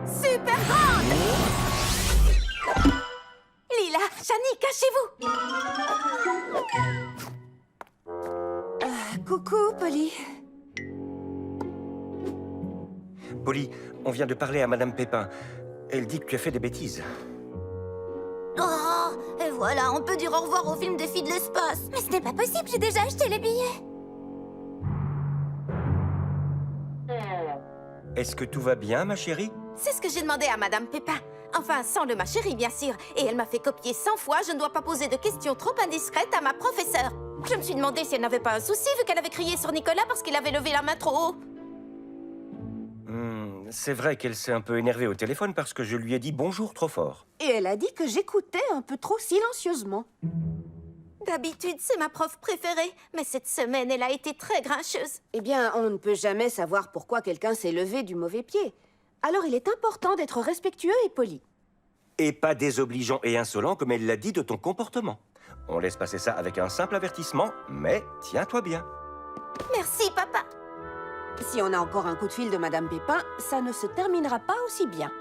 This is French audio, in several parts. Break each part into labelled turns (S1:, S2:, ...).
S1: super grande. Lila, Shani, cachez-vous.
S2: Coucou, Polly.
S3: Polly, on vient de parler à Madame Pépin. Elle dit que tu as fait des bêtises.
S1: Oh, et voilà, on peut dire au revoir au film des filles de l'espace. Mais ce n'est pas possible, j'ai déjà acheté les billets.
S3: Est-ce que tout va bien, ma chérie?
S1: C'est ce que j'ai demandé à Madame Pépin. Enfin, sans le ma chérie, bien sûr. Et elle m'a fait copier 100 fois. Je ne dois pas poser de questions trop indiscrètes à ma professeure. Je me suis demandé si elle n'avait pas un souci, vu qu'elle avait crié sur Nicolas parce qu'il avait levé la main trop haut.
S3: C'est vrai qu'elle s'est un peu énervée au téléphone parce que je lui ai dit bonjour trop fort.
S2: Et elle a dit que j'écoutais un peu trop silencieusement.
S1: D'habitude, c'est ma prof préférée. Mais cette semaine, elle a été très grincheuse.
S2: Eh bien, on ne peut jamais savoir pourquoi quelqu'un s'est levé du mauvais pied. Alors il est important d'être respectueux et poli.
S3: Et pas désobligeant et insolent comme elle l'a dit de ton comportement. On laisse passer ça avec un simple avertissement, mais tiens-toi bien.
S1: Merci, papa.
S2: Si on a encore un coup de fil de Madame Pépin, ça ne se terminera pas aussi bien.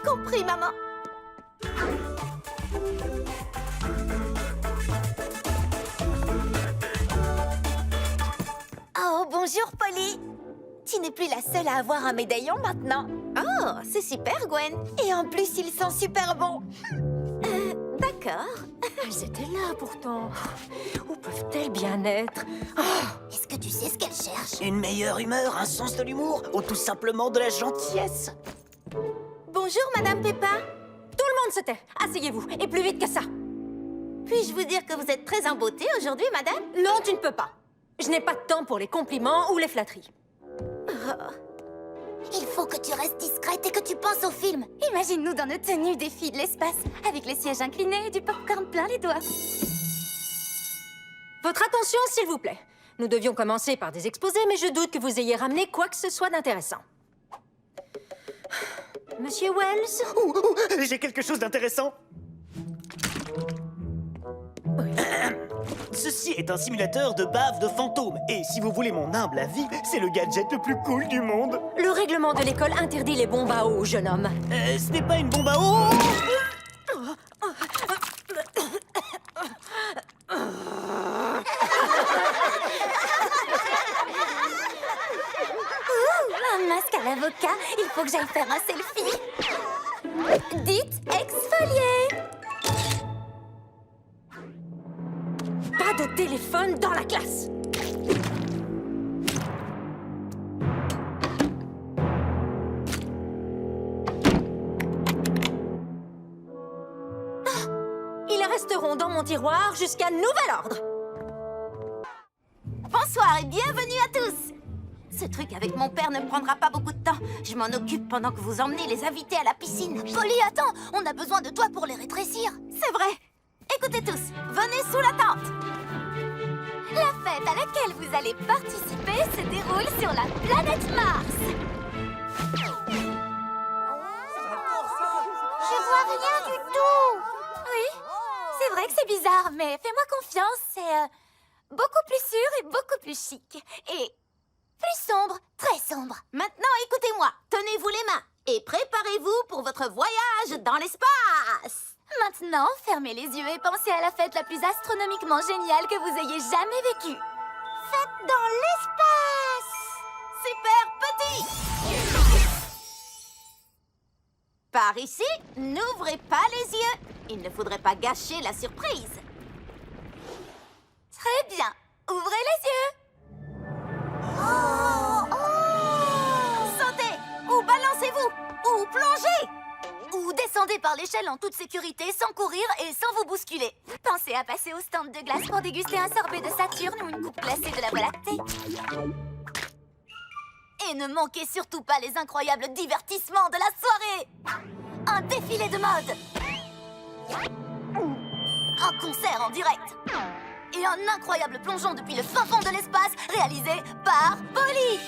S1: Compris, maman. Oh, bonjour, Polly. Tu n'es plus la seule à avoir un médaillon maintenant. Oh, c'est super, Gwen. Et en plus, ils sont super bons. D'accord.
S4: Elles étaient là pourtant. Où peuvent-elles bien être?
S1: Est-ce que tu sais ce qu'elle cherche?
S5: Une meilleure humeur, un sens de l'humour, ou tout simplement de la gentillesse.
S1: Bonjour, Madame Pépin.
S4: Tout le monde se tait. Asseyez-vous. Et plus vite que ça.
S1: Puis-je vous dire que vous êtes très en beauté aujourd'hui, madame?
S4: Non, tu ne peux pas. Je n'ai pas de temps pour les compliments ou les flatteries.
S1: Il faut que tu restes discrète et que tu penses au film. Imagine-nous dans nos tenues des filles de l'espace, avec les sièges inclinés et du popcorn plein les doigts.
S4: Votre attention, s'il vous plaît. Nous devions commencer par des exposés, mais je doute que vous ayez ramené quoi que ce soit d'intéressant. Monsieur Wells?
S5: J'ai quelque chose d'intéressant. Ceci est un simulateur de bave de fantômes. Et si vous voulez mon humble avis, c'est le gadget le plus cool du monde.
S4: Le règlement de l'école interdit les bombes à eau, jeune homme.
S5: Ce n'est pas une bombe à eau.
S1: Un masque à l'avocat, il faut que j'aille faire un selfie. Dites exfolier.
S4: Pas de téléphone dans la classe. Ils resteront dans mon tiroir jusqu'à nouvel ordre.
S1: Bonsoir et bienvenue à tous. Ce truc avec mon père ne prendra pas beaucoup de temps. Je m'en occupe pendant que vous emmenez les invités à la piscine. Polly, attends, on a besoin de toi pour les rétrécir. C'est vrai. Écoutez tous, venez sous la tente. La fête à laquelle vous allez participer se déroule sur la planète Mars. Je vois rien du tout. Oui, c'est vrai que c'est bizarre, mais fais-moi confiance, c'est beaucoup plus sûr et beaucoup plus chic. Et plus sombre, très sombre. Maintenant, écoutez-moi, tenez-vous les mains et préparez-vous pour votre voyage dans l'espace. Maintenant, fermez les yeux et pensez à la fête la plus astronomiquement géniale que vous ayez jamais vécue. Fête dans l'espace. Super petit. Par ici, n'ouvrez pas les yeux. Il ne faudrait pas gâcher la surprise. Très bien. Ouvrez les yeux. Sautez, ou balancez-vous, ou plongez. Ou descendez par l'échelle en toute sécurité, sans courir et sans vous bousculer. Pensez à passer au stand de glace pour déguster un sorbet de Saturne ou une coupe glacée de la Voie lactée. Et ne manquez surtout pas les incroyables divertissements de la soirée. Un défilé de mode. Un concert en direct. Et un incroyable plongeon depuis le fin fond de l'espace réalisé par Polly.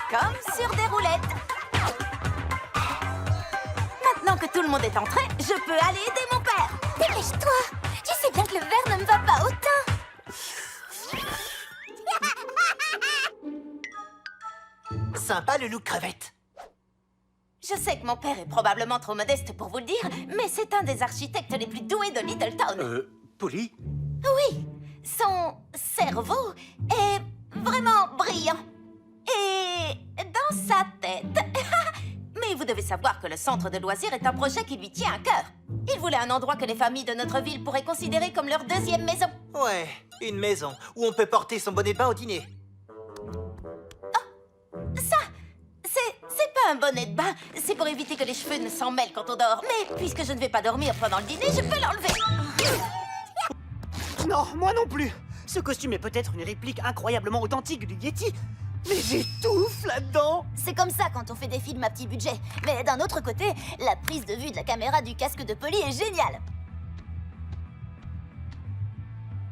S1: Comme sur des roulettes. Maintenant que tout le monde est entré, je peux aller aider mon père. Dépêche-toi. Tu sais bien que le verre ne me va pas autant.
S6: sympa le loup crevette.
S7: Je sais que mon père est probablement trop modeste pour vous le dire, mais c'est un des architectes les plus doués de Littleton.
S3: Polly?
S7: Oui, son cerveau est vraiment brillant. Et dans sa tête... Mais vous devez savoir que le centre de loisirs est un projet qui lui tient à cœur. Il voulait un endroit que les familles de notre ville pourraient considérer comme leur deuxième maison.
S6: Ouais, une maison où on peut porter son bonnet de bain au dîner.
S7: C'est pas un bonnet de bain, c'est pour éviter que les cheveux ne s'en mêlent quand on dort. Mais puisque je ne vais pas dormir pendant le dîner, je peux l'enlever.
S5: Non, moi non plus. Ce costume est peut-être une réplique incroyablement authentique du Yeti, mais j'étouffe là-dedans.
S1: C'est comme ça quand on fait des films à petit budget. Mais d'un autre côté, la prise de vue de la caméra du casque de Polly est géniale.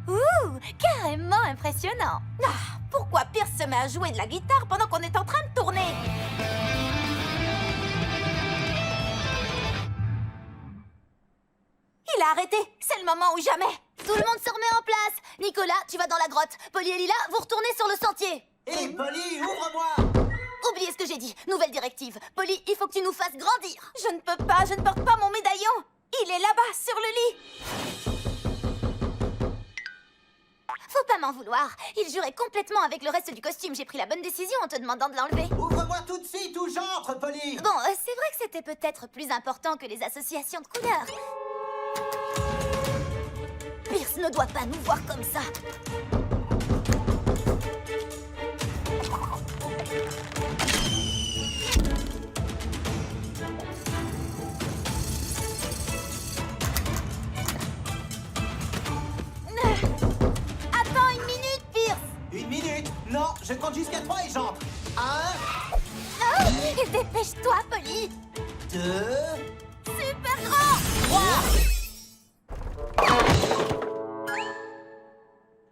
S1: Ouh, carrément impressionnant.
S7: Ah, pourquoi Pierce se met à jouer de la guitare pendant qu'on est en train de tourner? Il a arrêté, c'est le moment ou jamais.
S1: Tout le monde se remet en place. Nicolas, tu vas dans la grotte. Polly et Lila, vous retournez sur le sentier.
S6: Hé, Polly, ouvre-moi!
S1: Oubliez ce que j'ai dit. Nouvelle directive. Polly, il faut que tu nous fasses grandir.
S7: Je ne peux pas, je ne porte pas mon médaillon. Il est là-bas, sur le lit.
S1: Faut pas m'en vouloir. Il jurait complètement avec le reste du costume. J'ai pris la bonne décision en te demandant de l'enlever.
S6: Ouvre-moi tout de suite ou j'entre, Polly!
S1: Bon, c'est vrai que c'était peut-être plus important que les associations de couleurs. Pierce ne doit pas nous voir comme ça.
S7: Attends une minute, Pierce.
S6: Une minute! Non, je compte jusqu'à 3 et j'entre. 1,
S1: Oh, dépêche-toi, Polly.
S6: 2,
S7: Super grand.
S6: 3.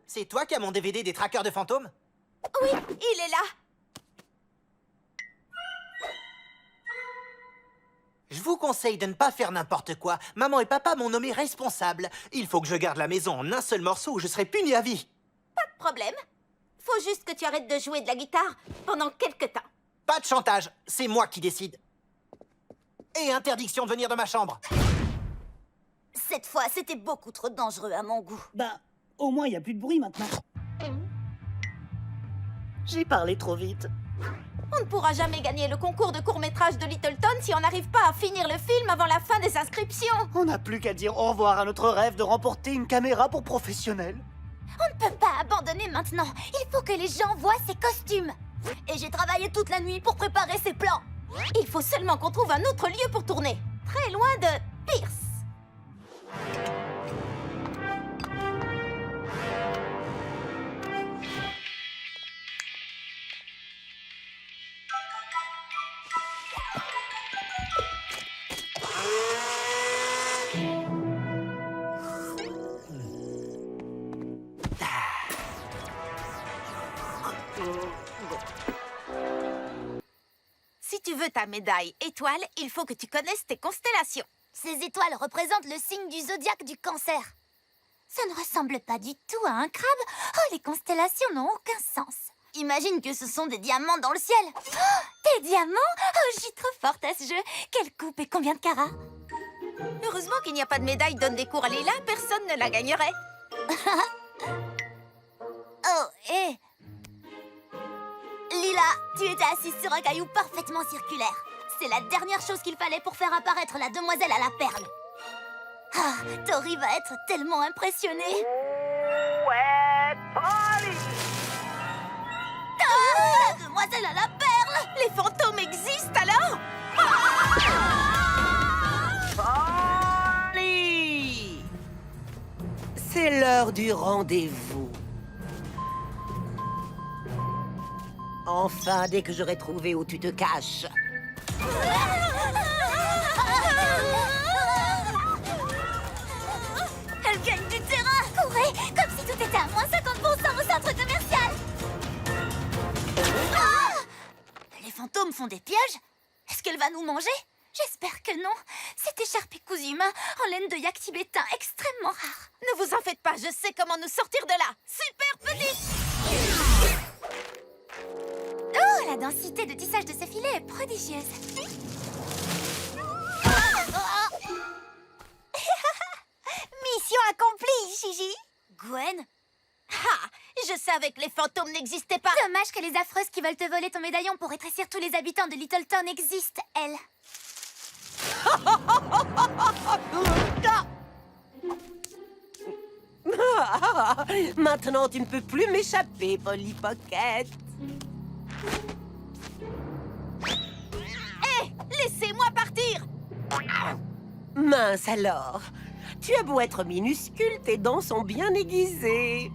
S6: C'est toi qui as mon DVD des traqueurs de fantômes?
S7: Oui, il est là.
S6: Je vous conseille de ne pas faire n'importe quoi. Maman et papa m'ont nommé responsable. Il faut que je garde la maison en un seul morceau ou je serai puni à vie.
S7: Pas de problème. Faut juste que tu arrêtes de jouer de la guitare pendant quelque temps.
S6: Pas de chantage, c'est moi qui décide. Et interdiction de venir de ma chambre.
S1: Cette fois, c'était beaucoup trop dangereux à mon goût.
S5: Bah, au moins il y a plus de bruit maintenant. J'ai parlé trop vite.
S7: On ne pourra jamais gagner le concours de court-métrage de Littleton si on n'arrive pas à finir le film avant la fin des inscriptions.
S5: On n'a plus qu'à dire au revoir à notre rêve de remporter une caméra pour professionnels.
S1: On ne peut pas abandonner maintenant. Il faut que les gens voient ces costumes. Et j'ai travaillé toute la nuit pour préparer ces plans.
S7: Il faut seulement qu'on trouve un autre lieu pour tourner. Très loin de Pierce. Si tu veux ta médaille étoile, il faut que tu connaisses tes constellations.
S1: Ces étoiles représentent le signe du zodiaque du cancer. Ça ne ressemble pas du tout à un crabe. Oh, les constellations n'ont aucun sens. Imagine que ce sont des diamants dans le ciel. Oh, des diamants? Oh, je suis trop forte à ce jeu. Quelle coupe et combien de carats?
S7: Heureusement qu'il n'y a pas de médaille donne des cours à Lila, personne ne la gagnerait.
S1: Oh, hé! Lila, tu étais assise sur un caillou parfaitement circulaire. C'est la dernière chose qu'il fallait pour faire apparaître la demoiselle à la perle. Ah, Tori va être tellement impressionnée.
S7: Ouais, Polly!
S1: Ah, la demoiselle à la perle!
S7: Les fantômes existent alors?
S8: Polly! C'est l'heure du rendez-vous. Enfin, dès que j'aurai trouvé où tu te caches.
S1: Elle gagne du terrain! Courez, comme si tout était à moins 50% au centre commercial! Ah! Les fantômes font des pièges? Est-ce qu'elle va nous manger? J'espère que non. Cette écharpe est cousue main en laine de yak tibétain extrêmement rare.
S7: Ne vous en faites pas, je sais comment nous sortir de là. Super petite!
S1: Oh, la densité de tissage de ce filet est prodigieuse.
S7: Mission accomplie, Gigi.
S1: Gwen,
S7: Ha! Je savais que les fantômes n'existaient pas.
S1: dommage que les affreuses qui veulent te voler ton médaillon pour rétrécir tous les habitants de Littleton existent, elles.
S8: Maintenant, tu ne peux plus m'échapper, Polly Pocket.
S7: Laissez-moi partir.
S8: Mince alors. Tu as beau être minuscule, tes dents sont bien aiguisées.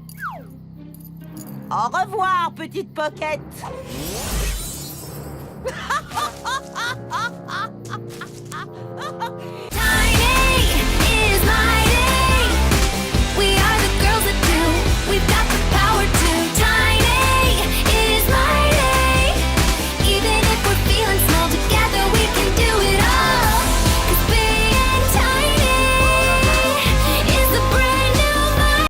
S8: Au revoir, petite Pocket.